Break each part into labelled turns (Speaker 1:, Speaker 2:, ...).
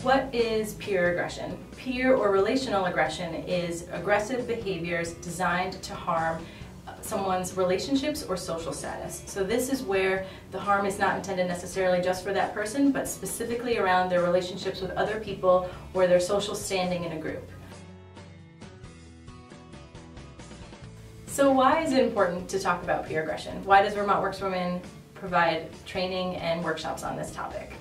Speaker 1: What is peer aggression? Peer or relational aggression is aggressive behaviors designed to harm someone's relationships or social status. So this is where the harm is not intended necessarily just for that person, but specifically around their relationships with other people or their social standing in a group. So why is it important to talk about peer aggression? Why does Vermont Works for Women provide training and workshops on this topic?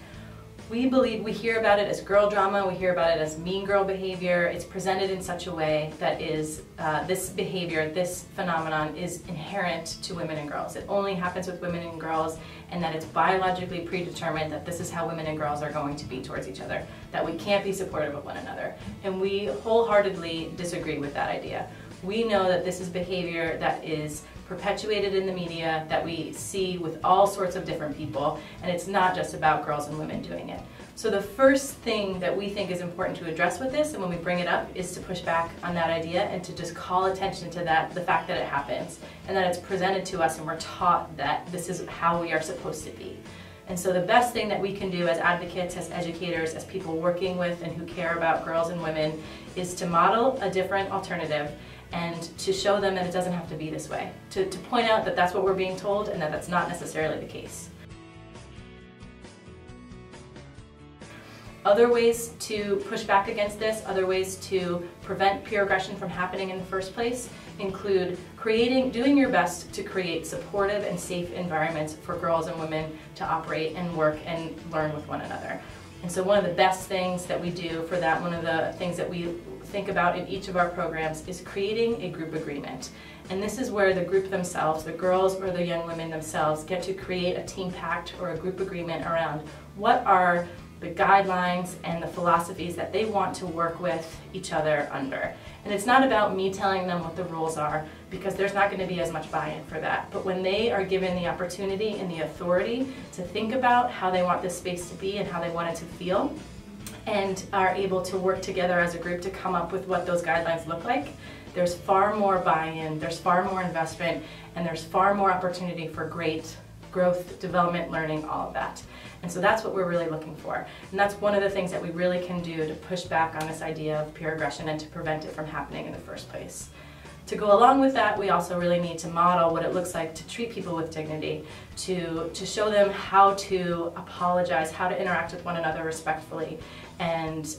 Speaker 1: We believe we hear about it as girl drama, we hear about it as mean girl behavior. It's presented in such a way that is, this behavior, this phenomenon is inherent to women and girls. It only happens with women and girls, and that it's biologically predetermined that this is how women and girls are going to be towards each other, that we can't be supportive of one another. And we wholeheartedly disagree with that idea. We know that this is behavior that is perpetuated in the media, that we see with all sorts of different people, and it's not just about girls and women doing it. So the first thing that we think is important to address with this, and when we bring it up, is to push back on that idea and to just call attention to the fact that it happens, and that it's presented to us and we're taught that this is how we are supposed to be. And so the best thing that we can do as advocates, as educators, as people working with and who care about girls and women is to model a different alternative and to show them that it doesn't have to be this way. To point out that that's what we're being told and that that's not necessarily the case. Other ways to push back against this, other ways to prevent peer aggression from happening in the first place include doing your best to create supportive and safe environments for girls and women to operate and work and learn with one another. And so one of the best things that we do for that, one of the things that we think about in each of our programs is creating a group agreement. And this is where the group themselves, the girls or the young women themselves, get to create a team pact or a group agreement around what are the guidelines and the philosophies that they want to work with each other under. And it's not about me telling them what the rules are, because there's not going to be as much buy-in for that. But when they are given the opportunity and the authority to think about how they want this space to be and how they want it to feel, and are able to work together as a group to come up with what those guidelines look like, there's far more buy-in, there's far more investment, and there's far more opportunity for great growth, development, learning, all of that. And so that's what we're really looking for. And that's one of the things that we really can do to push back on this idea of peer aggression and to prevent it from happening in the first place. To go along with that, we also really need to model what it looks like to treat people with dignity, to show them how to apologize, how to interact with one another respectfully and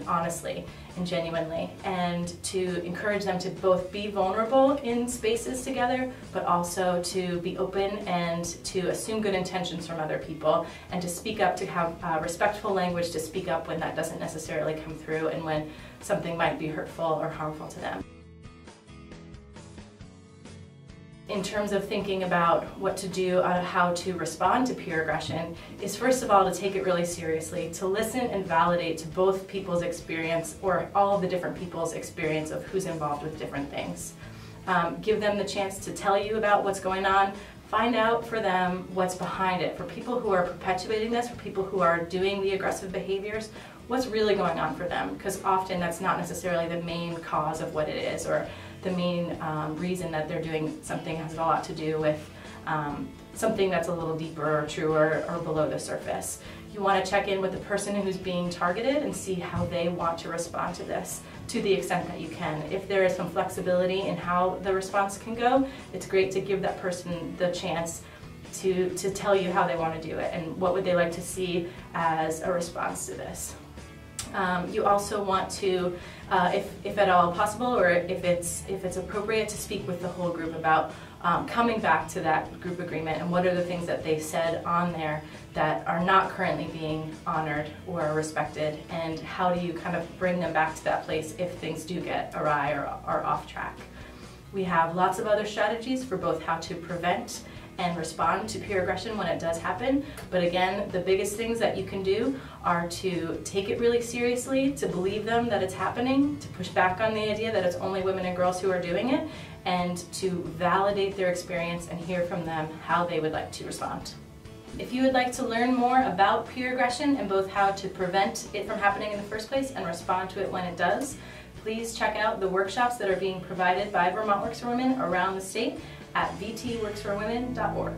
Speaker 1: honestly and genuinely, and to encourage them to both be vulnerable in spaces together, but also to be open and to assume good intentions from other people, and to speak up, to have respectful language, to speak up when that doesn't necessarily come through and when something might be hurtful or harmful to them. In terms of thinking about what to do, how to respond to peer aggression, is first of all to take it really seriously, to listen and validate to both people's experience, or all of the different people's experience of who's involved with different things. Give them the chance to tell you about what's going on, find out for them what's behind it. For people who are perpetuating this, for people who are doing the aggressive behaviors, what's really going on for them, because often that's not necessarily the main cause of what it is, or the main reason that they're doing something has a lot to do with something that's a little deeper or truer or below the surface. You want to check in with the person who's being targeted and see how they want to respond to this, to the extent that you can. If there is some flexibility in how the response can go, it's great to give that person the chance to tell you how they want to do it and what would they like to see as a response to this. You also want to, if at all possible, or if it's appropriate, to speak with the whole group about coming back to that group agreement and what are the things that they said on there that are not currently being honored or respected, and how do you kind of bring them back to that place if things do get awry or are off track. We have lots of other strategies for both how to prevent and respond to peer aggression when it does happen. But again, the biggest things that you can do are to take it really seriously, to believe them that it's happening, to push back on the idea that it's only women and girls who are doing it, and to validate their experience and hear from them how they would like to respond. If you would like to learn more about peer aggression and both how to prevent it from happening in the first place and respond to it when it does, please check out the workshops that are being provided by Vermont Works for Women around the state at vtworksforwomen.org.